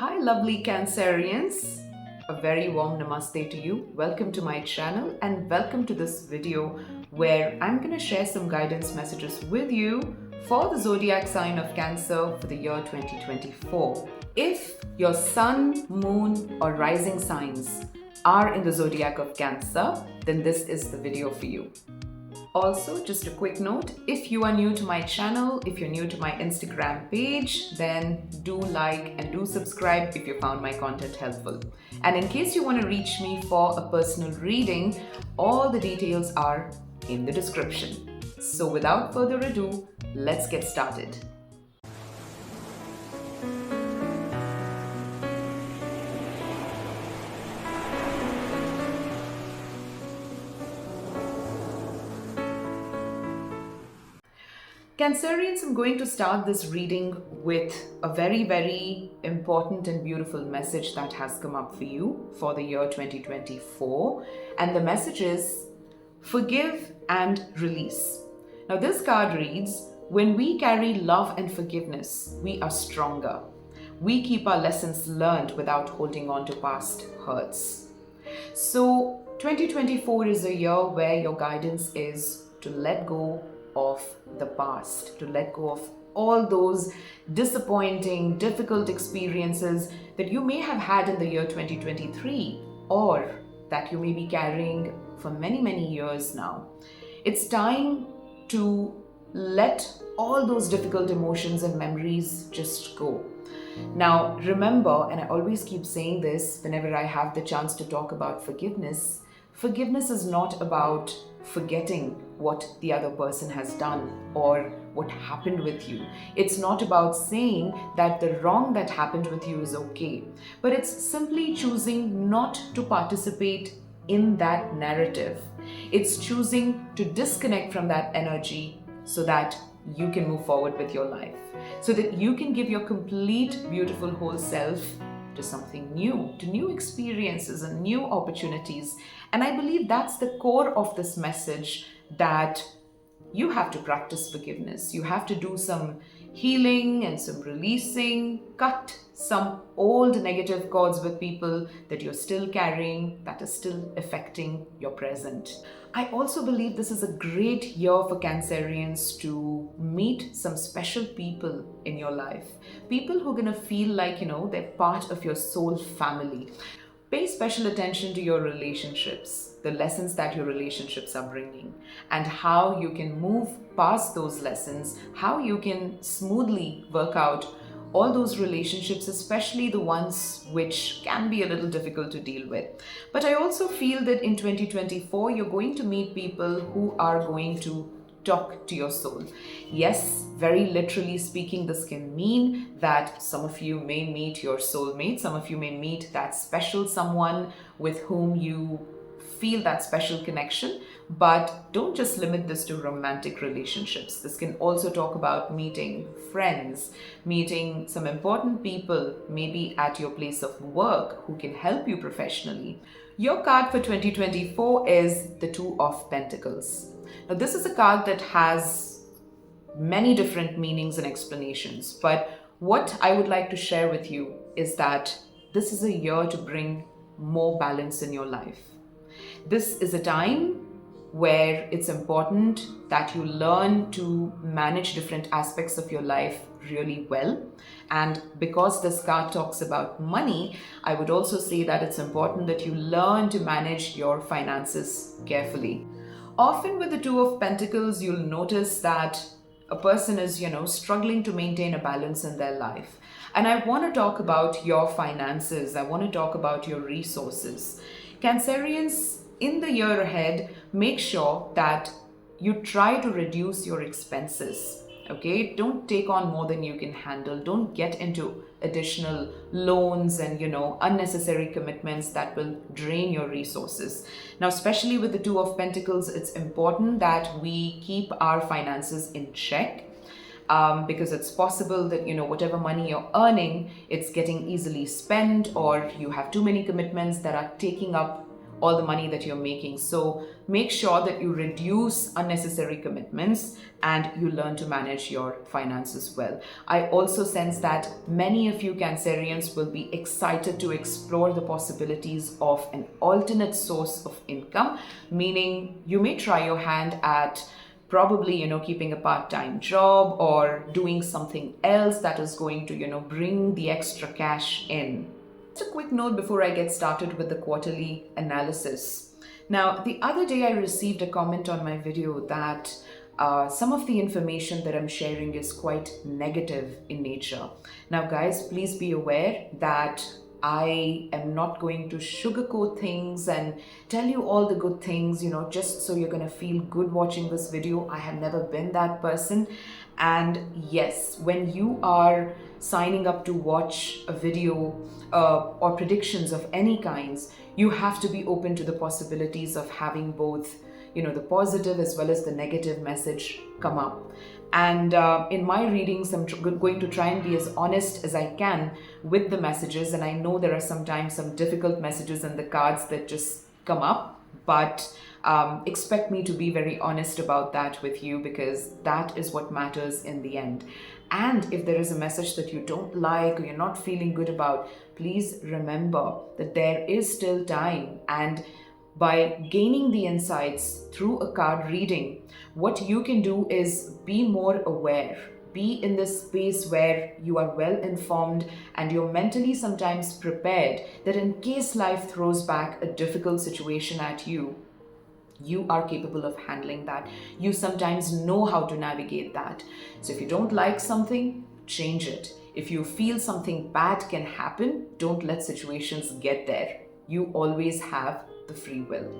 Hi, lovely Cancerians. A very warm namaste to you. Welcome to my channel and welcome to this video where I'm going to share some guidance messages with you for the zodiac sign of Cancer for the year 2024. If your sun, moon, or rising signs are in the zodiac of Cancer, then this is the video for you. Also, just a quick note, if you are new to my channel, if you're new to my Instagram page, then do like and do subscribe if you found my content helpful. And in case you want to reach me for a personal reading, all the details are in the description. So without further ado, let's get started. Cancerians, I'm going to start this reading with a very important and beautiful message that has come up for you for the year 2024. And the message is forgive and release. Now, this card reads, when we carry love and forgiveness, we are stronger. We keep our lessons learned without holding on to past hurts. So 2024 is a year where your guidance is to let go of the past, to let go of all those disappointing, difficult experiences that you may have had in the year 2023 or that you may be carrying for many years now. It's time to let all those difficult emotions and memories just go. Now, remember, and I always keep saying this whenever I have the chance to talk about forgiveness, forgiveness is not about forgetting what the other person has done or what happened with you. It's not about saying that the wrong that happened with you is okay, but it's simply choosing not to participate in that narrative. It's choosing to disconnect from that energy so that you can move forward with your life, so that you can give your complete, beautiful, whole self to something new, to new experiences and new opportunities. And I believe that's the core of this message, that you have to practice forgiveness. You have to do some healing and some releasing, cut some old negative cords with people that you're still carrying, that is still affecting your present. I also believe this is a great year for Cancerians to meet some special people in your life. People who are going to feel like, they're part of your soul family. Pay special attention to your relationships, the lessons that your relationships are bringing, and how you can move past those lessons, how you can smoothly work out all those relationships, especially the ones which can be a little difficult to deal with. But I also feel that in 2024, you're going to meet people who are going to talk to your soul. Yes, very literally speaking, this can mean that some of you may meet your soulmate, some of you may meet that special someone with whom you feel that special connection. But don't just limit this to romantic relationships. This can also talk about meeting friends, meeting some important people, maybe at your place of work, who can help you professionally. Your card for 2024 is the Two of Pentacles. Now, this is a card that has many different meanings and explanations, but what I would like to share with you is that this is a year to bring more balance in your life. This is a time where it's important that you learn to manage different aspects of your life really well. And because this card talks about money, I would also say that it's important that you learn to manage your finances carefully. Often with the Two of Pentacles, you'll notice that a person is, struggling to maintain a balance in their life. And I want to talk about your finances. I want to talk about your resources. Cancerians, in the year ahead, make sure that you try to reduce your expenses. Okay, don't take on more than you can handle. Don't get into additional loans and unnecessary commitments that will drain your resources. Now, especially with the Two of Pentacles, it's important that we keep our finances in check. Because it's possible that whatever money you're earning, it's getting easily spent, or you have too many commitments that are taking up all the money that you're making. So make sure that you reduce unnecessary commitments and you learn to manage your finances well. I also sense that many of you Cancerians will be excited to explore the possibilities of an alternate source of income, meaning you may try your hand at probably keeping a part-time job or doing something else that is going to bring the extra cash in. Just a quick note before I get started with the quarterly analysis. Now, the other day I received a comment on my video that some of the information that I'm sharing is quite negative in nature. Now, guys, please be aware that I am not going to sugarcoat things and tell you all the good things, just so you're going to feel good watching this video. I have never been that person. And yes, when you are signing up to watch a video or predictions of any kinds, you have to be open to the possibilities of having both, the positive as well as the negative message come up. And in my readings, I'm going to try and be as honest as I can with the messages. And I know there are sometimes some difficult messages in the cards that just come up, but expect me to be very honest about that with you, because that is what matters in the end. And if there is a message that you don't like or you're not feeling good about, please remember that there is still time. And by gaining the insights through a card reading, what you can do is be more aware. Be in this space where you are well informed and you're mentally sometimes prepared that in case life throws back a difficult situation at you, you are capable of handling that. You sometimes know how to navigate that. So if you don't like something, change it. If you feel something bad can happen, don't let situations get there. You always have the free will.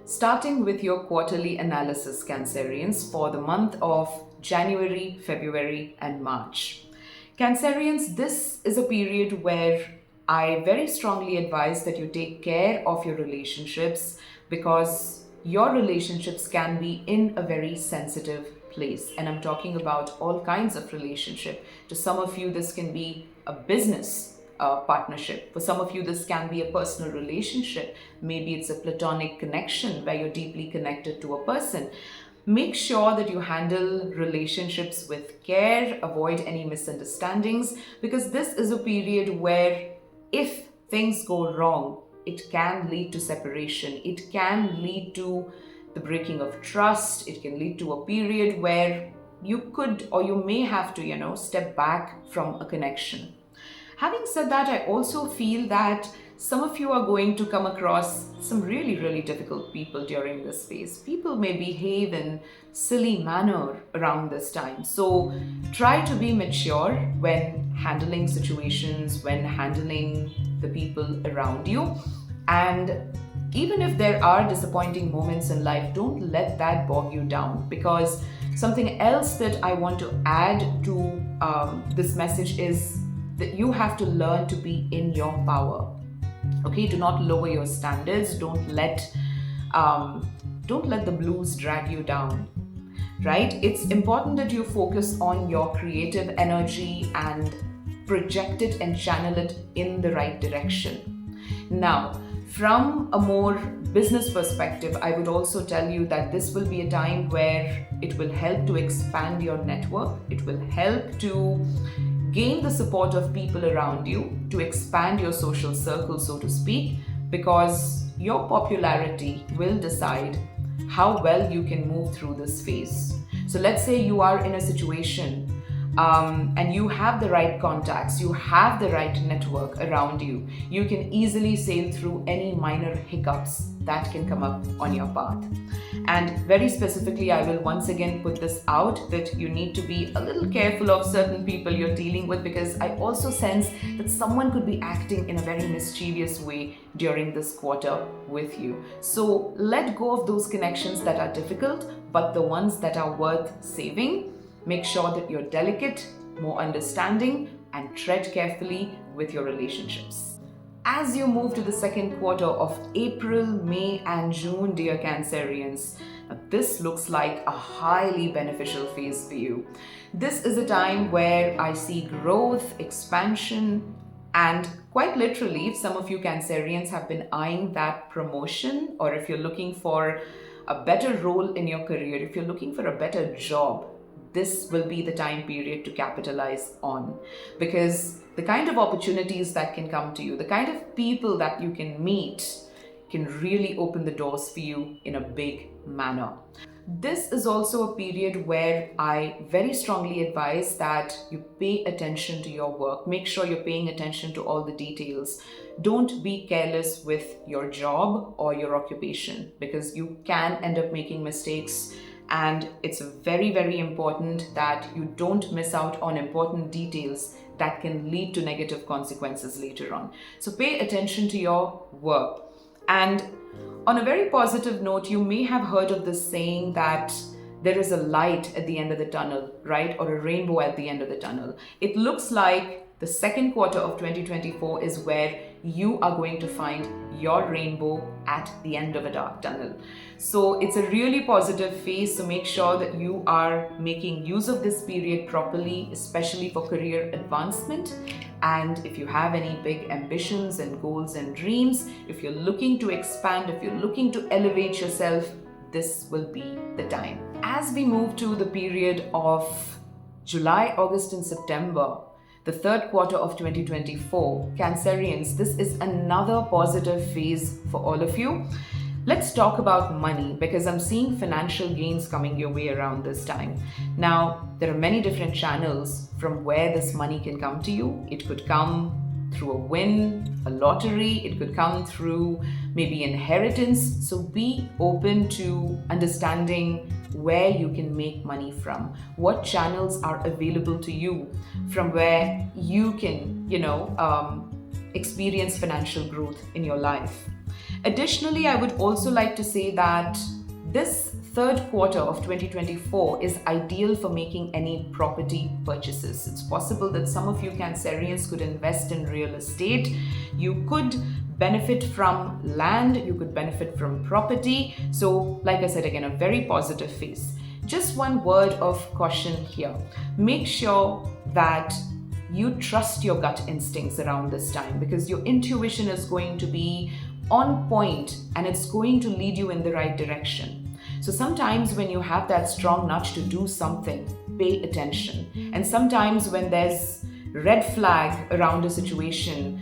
Starting with your quarterly analysis, Cancerians, for the month of January, February, and March. Cancerians, this is a period where I very strongly advise that you take care of your relationships, because your relationships can be in a very sensitive place. And I'm talking about all kinds of relationship. To some of you, this can be a business partnership. For some of you, this can be a personal relationship. Maybe it's a platonic connection where you're deeply connected to a person. Make sure that you handle relationships with care, avoid any misunderstandings, because this is a period where if things go wrong, it can lead to separation. It can lead to the breaking of trust. It can lead to a period where you could or you may have to, step back from a connection. Having said that, I also feel that some of you are going to come across some really, really difficult people during this phase. People may behave in silly manner around this time. So try to be mature when handling situations, when handling the people around you. And even if there are disappointing moments in life, don't let that bog you down, because something else that I want to add to this message is that you have to learn to be in your power. Okay, do not lower your standards. Don't let the blues drag you down. Right? It's important that you focus on your creative energy and project it and channel it in the right direction. Now, from a more business perspective, I would also tell you that this will be a time where it will help to expand your network. It will help to gain the support of people around you, to expand your social circle, so to speak, because your popularity will decide how well you can move through this phase. So let's say you are in a situation and you have the right contacts, you have the right network around you, you can easily sail through any minor hiccups that can come up on your path. And very specifically, I will once again put this out that you need to be a little careful of certain people you're dealing with, because I also sense that someone could be acting in a very mischievous way during this quarter with you. So let go of those connections that are difficult, but the ones that are worth saving. Make sure that you're delicate, more understanding, and tread carefully with your relationships. As you move to the second quarter of April, May, and June, dear Cancerians, this looks like a highly beneficial phase for you. This is a time where I see growth, expansion, And quite literally, if some of you Cancerians have been eyeing that promotion, or if you're looking for a better role in your career, if you're looking for a better job, this will be the time period to capitalize on, because the kind of opportunities that can come to you, the kind of people that you can meet, can really open the doors for you in a big manner. This is also a period where I very strongly advise that you pay attention to your work. Make sure you're paying attention to all the details. Don't be careless with your job or your occupation, because you can end up making mistakes, and it's very, very important that you don't miss out on important details that can lead to negative consequences later on. So pay attention to your work. And on a very positive note, you may have heard of this saying that there is a light at the end of the tunnel, right? Or a rainbow at the end of the tunnel. It looks like the second quarter of 2024 is where you are going to find your rainbow at the end of a dark tunnel. So it's a really positive phase. So make sure that you are making use of this period properly, especially for career advancement. And if you have any big ambitions and goals and dreams, if you're looking to expand, if you're looking to elevate yourself, this will be the time. As we move to the period of July, August, and September, the third quarter of 2024, Cancerians, this is another positive phase for all of you. Let's talk about money, because I'm seeing financial gains coming your way around this time. Now, there are many different channels from where this money can come to you. It could come through a win, a lottery, it could come through maybe inheritance. So be open to understanding where you can make money from, what channels are available to you from where you can, experience financial growth in your life. Additionally, I would also like to say that this third quarter of 2024 is ideal for making any property purchases. It's possible that some of you Cancerians could invest in real estate. You could benefit from land, you could benefit from property. So, like I said, again, a very positive phase. Just one word of caution here. Make sure that you trust your gut instincts around this time, because your intuition is going to be on point and it's going to lead you in the right direction. So sometimes when you have that strong nudge to do something, pay attention. And sometimes when there's red flag around a situation,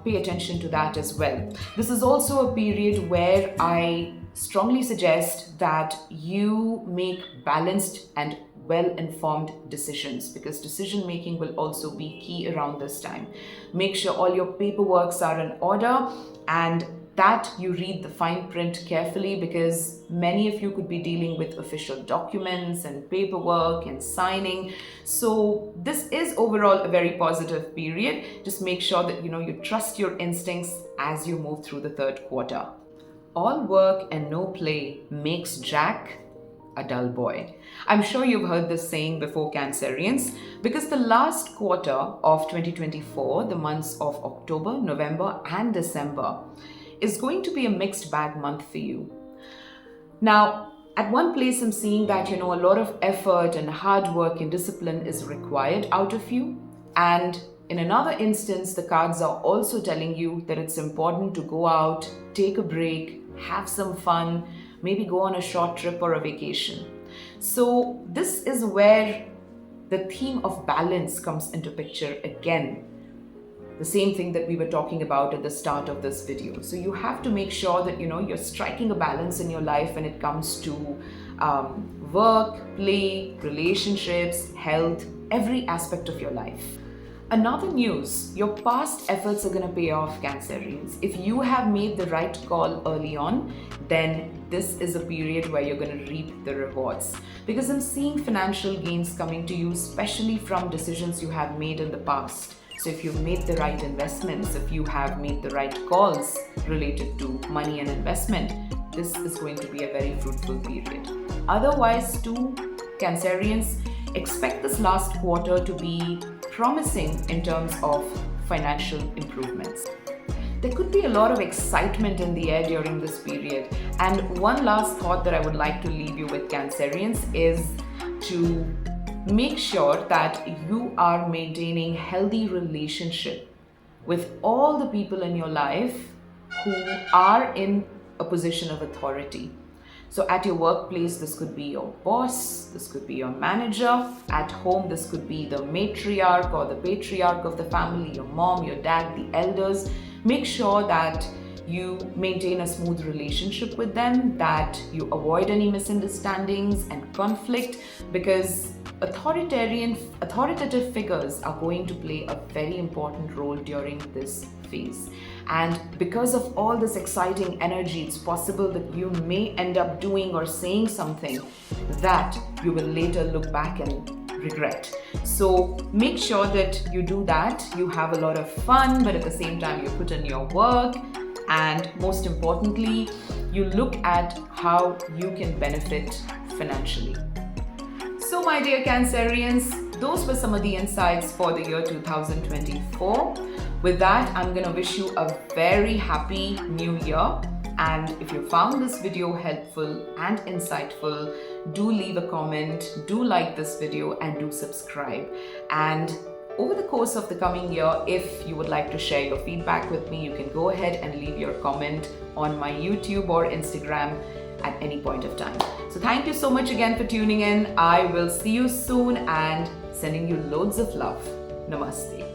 pay attention to that as well. This is also a period where I strongly suggest that you make balanced and well-informed decisions, because decision making will also be key around this time. Make sure all your paperworks are in order and that you read the fine print carefully, because many of you could be dealing with official documents and paperwork and signing. So this is overall a very positive period. Just make sure that you trust your instincts as you move through the third quarter. All work and no play makes Jack a dull boy. I'm sure you've heard this saying before, Cancerians, because the last quarter of 2024, the months of October, November, and December, is going to be a mixed bag month for you. Now, at one place, I'm seeing that, a lot of effort and hard work and discipline is required out of you. And in another instance, the cards are also telling you that it's important to go out, take a break, have some fun, maybe go on a short trip or a vacation. So this is where the theme of balance comes into picture again. The same thing that we were talking about at the start of this video. So you have to make sure that you're striking a balance in your life when it comes to work, play, relationships, health, every aspect of your life. Another news, your past efforts are going to pay off, Cancerians. If you have made the right call early on, then this is a period where you're going to reap the rewards. Because I'm seeing financial gains coming to you, especially from decisions you have made in the past. So if you've made the right investments, if you have made the right calls related to money and investment, this is going to be a very fruitful period. Otherwise, too, Cancerians, expect this last quarter to be promising in terms of financial improvements. There could be a lot of excitement in the air during this period. And one last thought that I would like to leave you with, Cancerians, is to make sure that you are maintaining healthy relationship with all the people in your life who are in a position of authority. So at your workplace, this could be your boss, this could be your manager. At home, this could be the matriarch or the patriarch of the family, your mom, your dad, the elders. Make sure that you maintain a smooth relationship with them, that you avoid any misunderstandings and conflict, because authoritative figures are going to play a very important role during this phase. And because of all this exciting energy, it's possible that you may end up doing or saying something that you will later look back and regret. So make sure that you do that. You have a lot of fun, but at the same time, you put in your work. And most importantly, you look at how you can benefit financially. So my dear Cancerians, those were some of the insights for the year 2024. With that, I'm going to wish you a very happy new year. And if you found this video helpful and insightful, do leave a comment, do like this video, and do subscribe. And over the course of the coming year, if you would like to share your feedback with me, you can go ahead and leave your comment on my YouTube or Instagram at any point of time. So thank you so much again for tuning in. I will see you soon and sending you loads of love. Namaste.